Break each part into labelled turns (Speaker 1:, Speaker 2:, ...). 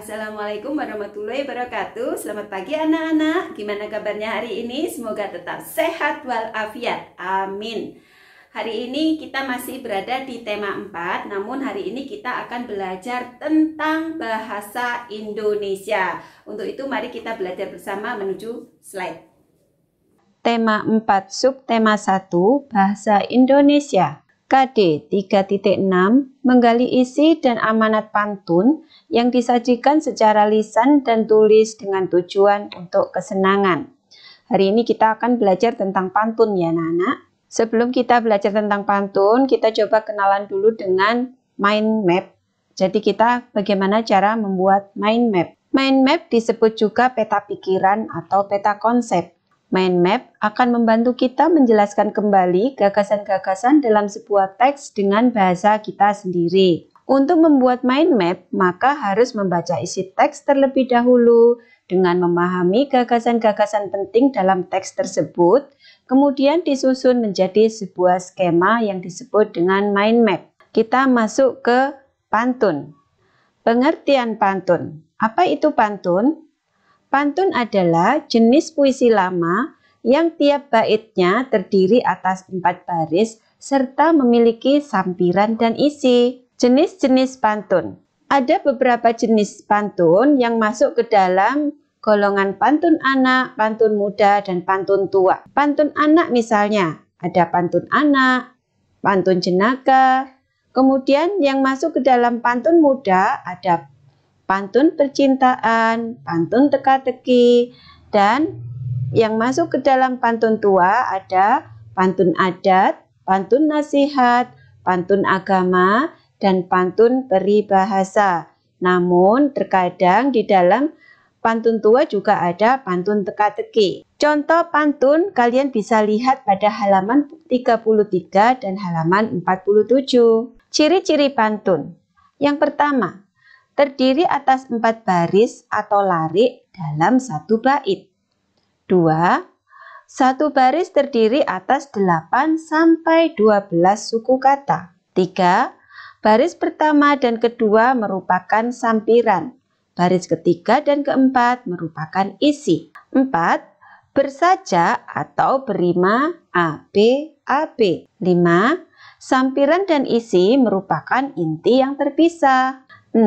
Speaker 1: Assalamualaikum warahmatullahi wabarakatuh. Selamat pagi anak-anak. Gimana kabarnya hari ini? Semoga tetap sehat walafiat. Amin. Hari ini kita masih berada di tema 4. Namun hari ini kita akan belajar tentang bahasa Indonesia. Untuk itu mari kita belajar bersama menuju slide. Tema 4 subtema 1 Bahasa Indonesia. KD 3.6 menggali isi dan amanat pantun yang disajikan secara lisan dan tulis dengan tujuan untuk kesenangan. Hari ini kita akan belajar tentang pantun ya anak-anak. Sebelum kita belajar tentang pantun, kita coba kenalan dulu dengan mind map. Jadi kita bagaimana cara membuat mind map. Mind map disebut juga peta pikiran atau peta konsep. Mind map akan membantu kita menjelaskan kembali gagasan-gagasan dalam sebuah teks dengan bahasa kita sendiri. Untuk membuat mind map, maka harus membaca isi teks terlebih dahulu dengan memahami gagasan-gagasan penting dalam teks tersebut, kemudian disusun menjadi sebuah skema yang disebut dengan mind map. Kita masuk ke pantun. Pengertian pantun. Apa itu pantun? Pantun adalah jenis puisi lama yang tiap baitnya terdiri atas 4 baris serta memiliki sampiran dan isi. Jenis-jenis pantun. Ada beberapa jenis pantun yang masuk ke dalam golongan pantun anak, pantun muda, dan pantun tua. Pantun anak misalnya, ada pantun anak, pantun jenaka. Kemudian yang masuk ke dalam pantun muda ada pantun percintaan, pantun teka-teki, dan yang masuk ke dalam pantun tua ada pantun adat, pantun nasihat, pantun agama, dan pantun peribahasa. Namun terkadang di dalam pantun tua juga ada pantun teka-teki. Contoh pantun kalian bisa lihat pada halaman 33 dan halaman 47. Ciri-ciri pantun. Yang pertama, terdiri atas 4 baris atau larik dalam satu bait. 2. Satu baris terdiri atas 8 sampai 12 suku kata. 3. Baris pertama dan kedua merupakan sampiran. Baris ketiga dan keempat merupakan isi. 4. Bersajak atau berima AB. 5. Sampiran dan isi merupakan inti yang terpisah. 6.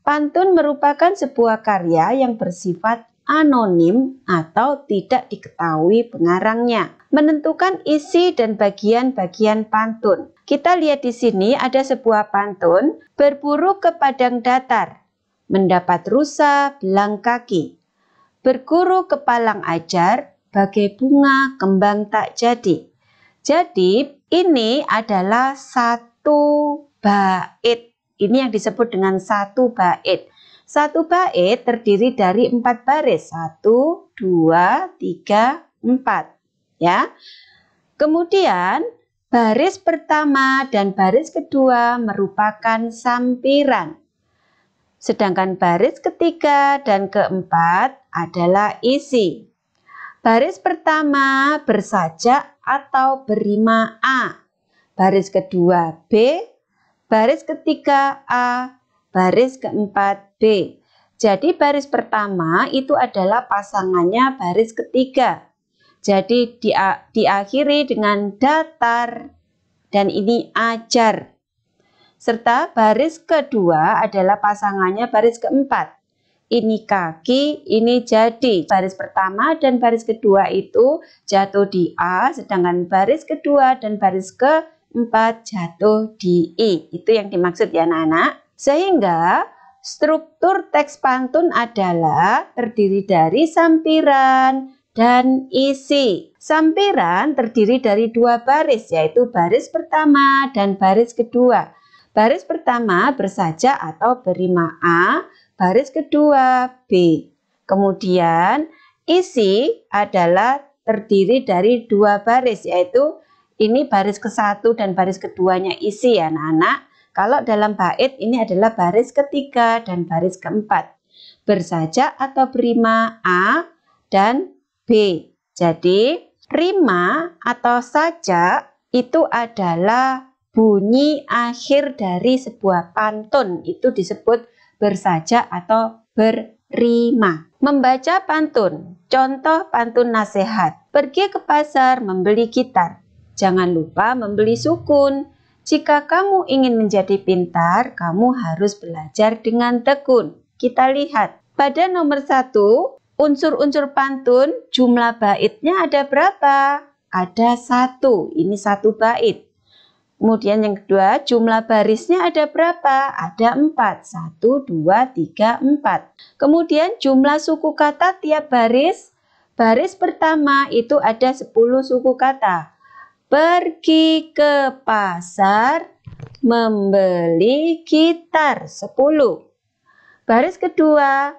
Speaker 1: Pantun merupakan sebuah karya yang bersifat anonim atau tidak diketahui pengarangnya. Menentukan isi dan bagian-bagian pantun. Kita lihat di sini ada sebuah pantun, berburu ke padang datar, mendapat rusa belang kaki. Berguru ke palang ajar, bagai bunga kembang tak jadi. Jadi ini adalah satu bait. Ini yang disebut dengan satu bait. Satu bait terdiri dari 4 baris. 1, 2, 3, 4. Ya. Kemudian baris pertama dan baris kedua merupakan sampiran. Sedangkan baris ketiga dan keempat adalah isi. Baris pertama bersajak atau berima A. Baris kedua B. Baris ketiga A, baris keempat B. Jadi baris pertama itu adalah pasangannya baris ketiga. Jadi diakhiri dengan datar dan ini ajar. Serta baris kedua adalah pasangannya baris keempat. Ini kaki, ini jadi. Baris pertama dan baris kedua itu jatuh di A, sedangkan baris kedua dan baris keempat jatuh di I. Itu yang dimaksud ya anak-anak. Sehingga struktur teks pantun adalah terdiri dari sampiran dan isi. Sampiran terdiri dari 2 baris, yaitu baris pertama dan baris kedua. Baris pertama bersajak atau berima A, baris kedua B. Kemudian isi adalah terdiri dari 2 baris, yaitu ini baris ke-1 dan baris keduanya isi ya anak-anak. Kalau dalam bait ini adalah baris ketiga dan baris keempat. Bersajak atau berima A dan B. Jadi rima atau sajak itu adalah bunyi akhir dari sebuah pantun. Itu disebut bersajak atau berrima. Membaca pantun. Contoh pantun nasihat. Pergi ke pasar membeli gitar. Jangan lupa membeli sukun. Jika kamu ingin menjadi pintar, kamu harus belajar dengan tekun. Kita lihat. Pada nomor 1, unsur-unsur pantun, jumlah baitnya ada berapa? Ada 1. Ini 1 bait. Kemudian yang kedua, jumlah barisnya ada berapa? Ada 4. 1, 2, 3, 4. Kemudian jumlah suku kata tiap baris. Baris pertama itu ada 10 suku kata. Pergi ke pasar membeli gitar 10. Baris kedua,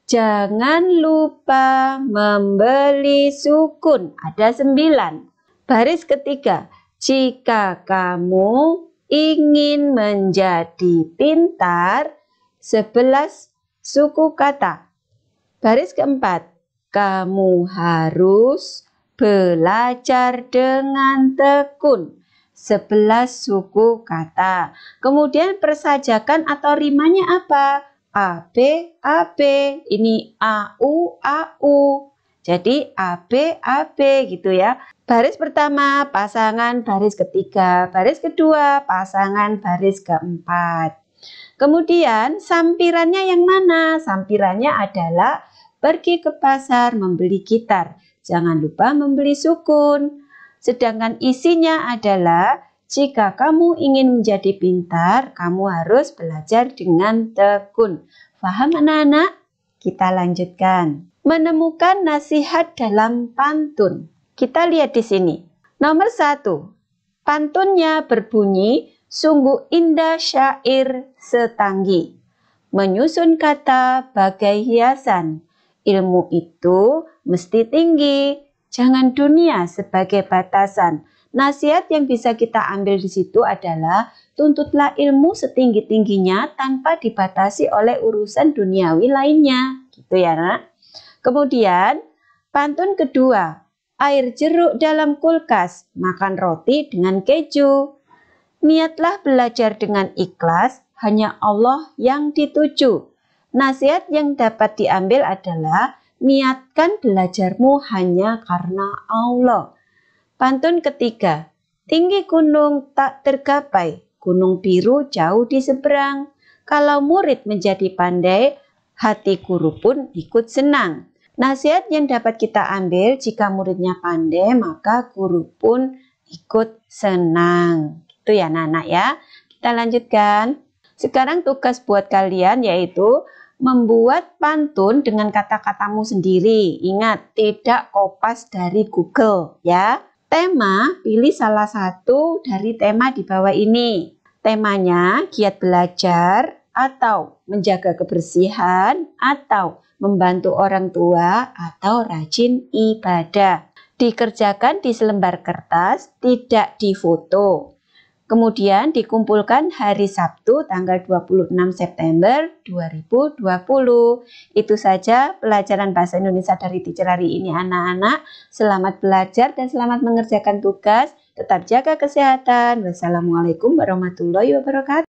Speaker 1: jangan lupa membeli sukun. Ada 9. Baris ketiga, jika kamu ingin menjadi pintar, 11 suku kata. Baris keempat, kamu harus belajar dengan tekun. 11 suku kata. Kemudian persajakan atau rimanya apa? AB, AB. Ini AU, AU. Jadi AB, AB gitu ya. Baris pertama pasangan baris ketiga, baris kedua pasangan baris keempat. Kemudian sampirannya yang mana? Sampirannya adalah pergi ke pasar membeli gitar. Jangan lupa membeli sukun. Sedangkan isinya adalah jika kamu ingin menjadi pintar, kamu harus belajar dengan tekun. Paham anak-anak? Kita lanjutkan. Menemukan nasihat dalam pantun. Kita lihat di sini. Nomor 1. Pantunnya berbunyi, sungguh indah syair setanggi. Menyusun kata bagai hiasan. Ilmu itu mesti tinggi. Jangan dunia sebagai batasan. Nasihat yang bisa kita ambil di situ adalah tuntutlah ilmu setinggi-tingginya tanpa dibatasi oleh urusan duniawi lainnya. Gitu ya, Nak. Kemudian, pantun kedua, air jeruk dalam kulkas, makan roti dengan keju. Niatlah belajar dengan ikhlas, hanya Allah yang dituju. Nasihat yang dapat diambil adalah niatkan belajarmu hanya karena Allah. Pantun ketiga, tinggi gunung tak tergapai, gunung biru jauh di seberang. Kalau murid menjadi pandai, hati guru pun ikut senang. Nasihat yang dapat kita ambil, jika muridnya pandai, maka guru pun ikut senang. Itu ya anak-anak ya. Kita lanjutkan. Sekarang tugas buat kalian yaitu membuat pantun dengan kata-katamu sendiri. Ingat, tidak kopas dari Google ya. Tema, pilih salah satu dari tema di bawah ini. Temanya giat belajar, atau menjaga kebersihan, atau membantu orang tua, atau rajin ibadah. Dikerjakan di selembar kertas, tidak difoto. Kemudian dikumpulkan hari Sabtu tanggal 26 September 2020. Itu saja pelajaran Bahasa Indonesia dari Teacher hari ini anak-anak. Selamat belajar dan selamat mengerjakan tugas. Tetap jaga kesehatan. Wassalamualaikum warahmatullahi wabarakatuh.